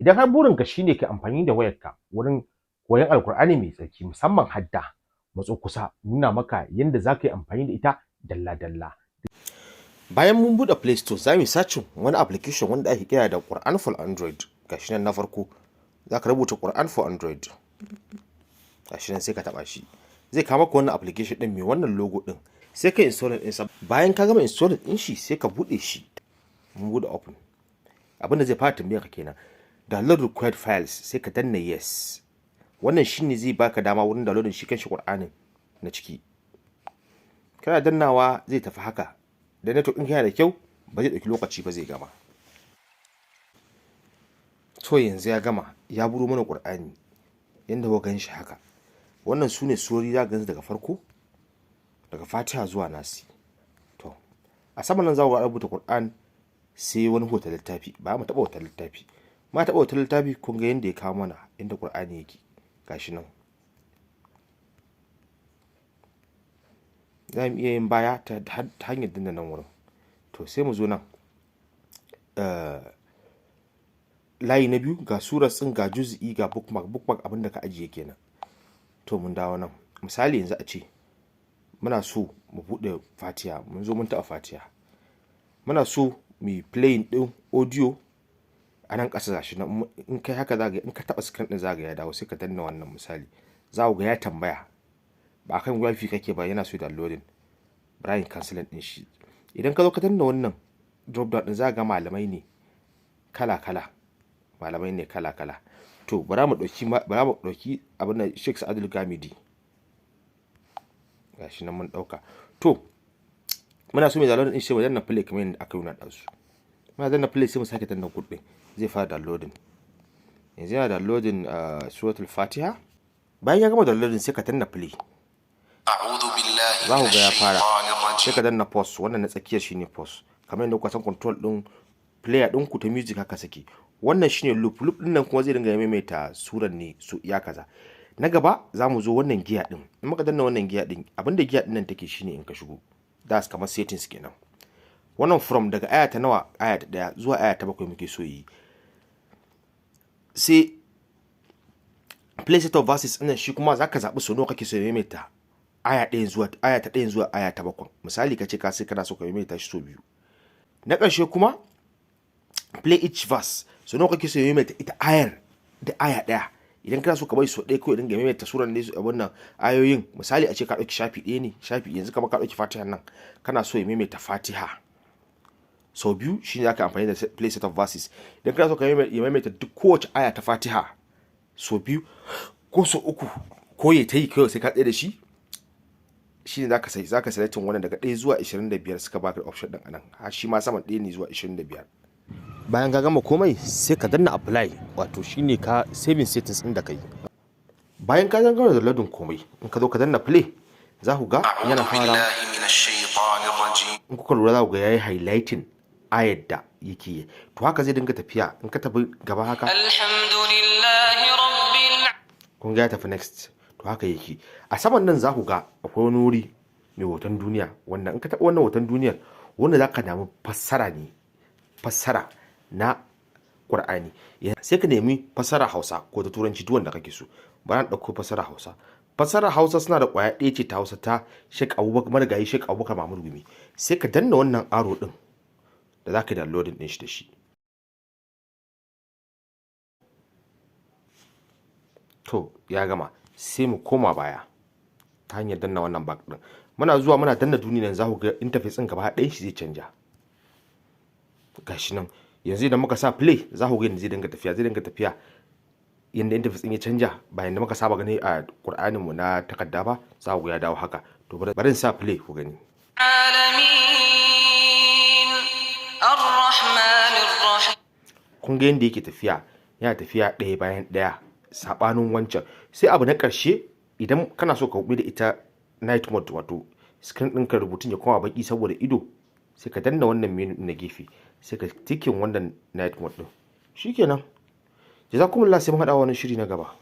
Idan har burinka shine ka amfani da wayarka wurin koyon Alkur'ani mai tsarki musamman hadda, matso kusa nuna maka yadda za ka yi amfani da ita dalla-dalla. Bayan mun buɗe Play Store za mu yi searching wani application wanda ake kira da Qur'an for Android. Gashi nan na farko za ka rubuta Qur'an for Android. Gashi nan sai ka taɓa shi. Zai kawo maka wannan application ɗin mai wannan logo ɗin. Sai ka install ɗinsa. Bayan ka gama install ɗin shi sai ka buɗe shi. Mun buɗe open. Abin da zai fara tambayar ka kenan. Download required files sai ka danna yes. Wannan shine zai baka dama wurin downloading shi kanshi Qur'anin na ciki. Kana dannawa zai tafi haka. Da network ɗin yana da kyau ba zai ɗauki lokaci ba zai gama. To yanzu ya gama ya buro mana Qur'ani yanda kuka gan shi haka. Wannan su ne surori za ka gansu daga farko daga Fatiha zuwa Nasi. To a saman nan za ku rubuta Qur'an sai wani hoton littafi. Ba mu taɓa hoton littafi. Ma taɓa hoton littafi kun ga yanda ya kawo mana inda Qur'ani yake. Gashi nan. Za mu iya yin baya ta hanyar danna nan wurin. To sai mu zo nan. Layi na biyu ga surar tsin ga juz'i ga bookmark abinda ka ajiye kenan. To mun dawo nan. Misali yanzu a ce muna so mu buɗe Fatiha, mun zo mun taɓa Fatiha. Muna so mu playing ɗin audio a nan ƙasa gashi nan. In kai haka za in ka taɓa screen ɗin za ya dawo sai ka danna wannan misali. Za ku ga ya tambaya. Ba kan wifi kake ba yana so downloading. Brian canceling ɗin shi. Idan ka zo ka danna wannan drop down ɗin za ga malamai ne kala-kala. Malamai ne kala-kala. To bara mu ɗauki abin da Sheikh Sa'adul Gamidi. Gashi nan mun ɗauka. To muna so mai downloading ɗin shi mu danna play kamar yadda aka yi na ɗansu. Muna danna play sai mu sake danna good ɗin. Zai fara downloading. Yanzu yana downloading suratul Fatiha. Bayan ya gama downloading sai ka danna play. Za ku ga ya fara. Sai ka danna pause. Wannan na tsakiyar shine pause. Kamar yadda kuka san control ɗin player ɗinku ta music haka sake. Wannan shine loop ɗin nan kuma zai dinga maimaita suran ne su iya kaza. Na gaba za mu zo wannan giya ɗin. In muka danna wannan giya ɗin abinda giya ɗin nan take shine in ka shigo. Das kamar settings kenan. Wannan from daga aya ta nawa aya ta 1 zuwa aya ta 7 muke so yi. Sai play set of verses ɗin shi kuma zaka zaɓi so nawa kake so ya maimaita aya ta 1 zuwa aya ta 7. Misali kace ka sai kana so ka maimaita shi so 2. Na ƙarshe kuma play each verse so nawa kake so ya maimaita ita ayar da aya 1. Idan kana so ka bai so ɗaya kawai dinga maimaita suran ne a wannan ayoyin. Misali a ce ka ɗauki shafi ɗaya ne shafi yanzu kamar ka ɗauki Fatiha nan kana so ya maimaita Fatiha sau 2 shine zaka amfani da play set of verses. Idan kana so ka maimaita duk kowace aya ta Fatiha sau 2 ko sau 3 ko ya tayi kawai sai ka tsaye da shi shine zaka selectin wannan daga 1 zuwa 25 suka baka option din anan. Har shi ma saman 1 ne zuwa 25. Bayan ka gama komai sai ka danna apply wato shine ka saving settings din da kai. Bayan ka gama da ladin komai in ka zo ka danna play za ku ga yana fara. In kuka lura za ku ga yayi highlighting ayar da yake. To haka zai dinga tafiya in ka tafi gaba haka. Alhamdulillahi rabbil. Kun ga ya tafi next. To haka yake. A saman nan za ku ga akwai wani wuri mai hoton duniya wanda in ka taɓa wannan hoton duniyar wanda za ka nemi fassara na Qur'ani. Sai ka nemi fassara Hausa ko ta Turanci duk wanda kake so. Bari na ɗauko fassara Hausa. Fassara Hausa suna da ƙwaya ɗaya ce ta Hausa ta Sheikh Abubakar marigayi Sheikh Abubakar Mahmud Gumi. Sai ka danna wannan aro ɗin da za ka yi downloading ɗin shi da shi. To ya gama sai mu koma baya ta hanyar danna wannan back ɗin. Muna zuwa muna danna duniyan za ku ga interface ɗin gaba ɗayan shi zai canja. Gashi nan yanzu idan muka sa play za ku ga yadda zai dinga tafiya yanda interface ɗin ya canja bayan da muka saba gani a Qur'anin mu na takarda ba za ku ga ya dawo haka. To bari in sa play ku gani. Kun ga yanda yake tafiya yana tafiya ɗaya bayan ɗaya sabanin wancan. Sai abu na ƙarshe idan kana so ka buɗe da ita night mode wato screen ɗinka rubutun ya koma baki saboda ido sai ka danna wannan menu na gefe sai ka tikin wannan night mode ɗin. Shikenan. Jazakumullah sai mun haɗa wani shiri na gaba.